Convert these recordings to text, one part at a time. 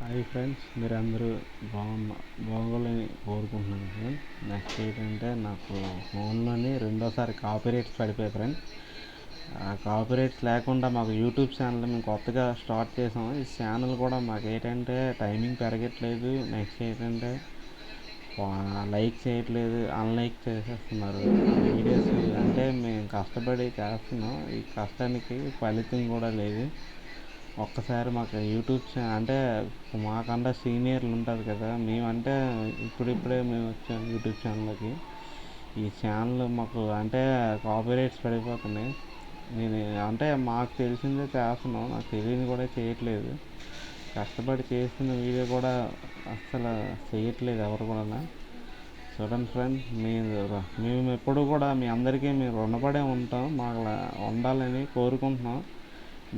Hi friends, మీరందరూ బాగోలని కోరుకుంటున్నాను friends. Next ఏంటంటే నాకు ఫోన్లోని రెండోసారి కాపీరైట్స్ పడిపోయాయి ఫ్రెండ్స్. ఆ కాపీరైట్స్ లేకుండా మాకు యూట్యూబ్ ఛానల్ మేము కొత్తగా స్టార్ట్ చేసాము. ఈ ఛానల్ కూడా మాకు ఏంటంటే టైమింగ్ పెరగట్లేదు. నెక్స్ట్ ఏంటంటే లైక్ చేయట్లేదు, అన్లైక్ చేసేస్తున్నారు వీడియోస్. అంటే మేము కష్టపడి చేస్తున్నాం, ఈ కష్టానికి ఫలితం కూడా లేదు. ఒక్కసారి మాకు యూట్యూబ్ అంటే మాకన్నా సీనియర్లు ఉంటుంది కదా, మేమంటే ఇప్పుడిప్పుడే మేము వచ్చాం యూట్యూబ్ ఛానల్కి. ఈ ఛానల్ మాకు అంటే కాపీరైట్స్ పడిపోతున్నాయి. నేను అంటే మాకు తెలిసిందే చేస్తున్నాం, నాకు తెలియని కూడా చేయట్లేదు. కష్టపడి చేస్తున్న వీడియో కూడా అస్సలు చేయట్లేదు ఎవరు కూడా. చూడండి ఫ్రెండ్స్, మేము ఎప్పుడు కూడా మీ అందరికీ మేము రుణపడే ఉంటాం, మాకు ఉండాలని కోరుకుంటున్నాం.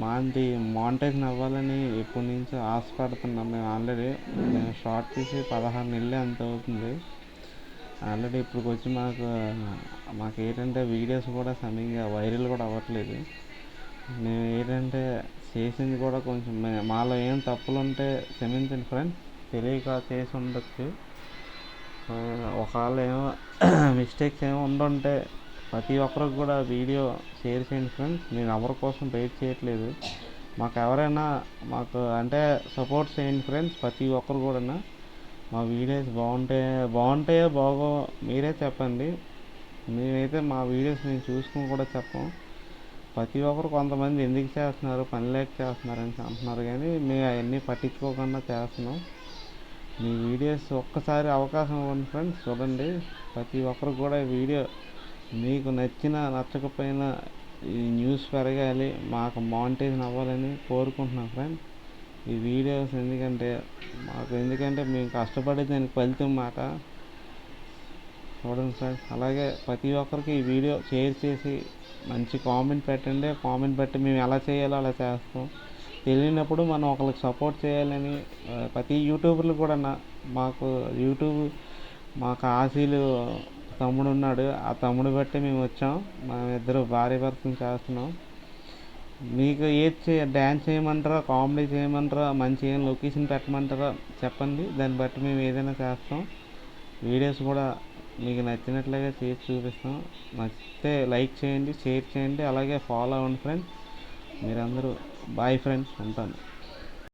మాది మానిటైజేషన్ అవ్వాలని ఎప్పటి నుంచో ఆశపడుతున్నాం. మేము స్టార్ట్ చేసి 16 నెలలు అంత అవుతుంది. ఆల్రెడీ ఇప్పుడు వచ్చి మాకు ఏంటంటే వీడియోస్ కూడా సమయంగా వైరల్ కూడా అవ్వట్లేదు. మేము ఏంటంటే చేసింది కూడా కొంచెం మాలో ఏం తప్పులు ఉంటే క్షమించండి ఫ్రెండ్స్, తెలియక చేసి ఉండొచ్చు. ఒకవేళ ఏమో మిస్టేక్స్ ఏమో ఉండుంటే ప్రతి ఒక్కరికి కూడా వీడియో షేర్ చేయండి ఫ్రెండ్స్. నేను ఎవరి కోసం వెయిట్ చేయట్లేదు. మాకు అంటే సపోర్ట్ చేయండి ఫ్రెండ్స్. ప్రతి ఒక్కరు కూడా మా వీడియోస్ బాగుంటాయో బాగో మీరే చెప్పండి. మేమైతే మా వీడియోస్ మేము చూసుకుని కూడా చెప్పం. ప్రతి ఒక్కరు కొంతమంది ఎందుకు చేస్తున్నారు, పని లేక చేస్తున్నారని అంటున్నారు, కానీ మేము అవన్నీ పట్టించుకోకుండా చేస్తున్నాం. మీ వీడియోస్ ఒక్కసారి అవకాశం ఇవ్వండి ఫ్రెండ్స్, చూడండి. ప్రతి ఒక్కరు కూడా వీడియో మీకు నచ్చకపోయినా ఈ న్యూస్ పెరగాలి, మాకు మానిటైజేషన్ అవ్వాలని కోరుకుంటున్నాం ఫ్రెండ్స్. ఈ వీడియోస్ ఎందుకంటే మేము కష్టపడే దానికి ఫలితం మాట. చూడండి ఫ్రెండ్స్, అలాగే ప్రతి ఒక్కరికి ఈ వీడియో షేర్ చేసి మంచి కామెంట్ పెట్టండి. కామెంట్ పెట్టి మేము ఎలా చేయాలో అలా చేస్తాం. తెలియనప్పుడు మనం ఒకరికి సపోర్ట్ చేయాలని ప్రతి యూట్యూబర్లు కూడా మాకు ఆశీలు తమ్ముడు ఉన్నాడు, ఆ తమ్ముడు బట్టి మేము వచ్చాం. మేము ఇద్దరు భార్య భర్తను చేస్తున్నాం. మీకు డ్యాన్స్ చేయమంటారా, కామెడీ చేయమంటారా, మంచి ఏం లొకేషన్ పెట్టమంటారా చెప్పండి, దాన్ని బట్టి మేము ఏదైనా చేస్తాం. వీడియోస్ కూడా మీకు నచ్చినట్లుగా చేసి చూపిస్తాం. నచ్చితే లైక్ చేయండి, షేర్ చేయండి, అలాగే ఫాలో అవ్వండి ఫ్రెండ్స్. మీరందరూ బాయ్ ఫ్రెండ్స్, ఉంటాను.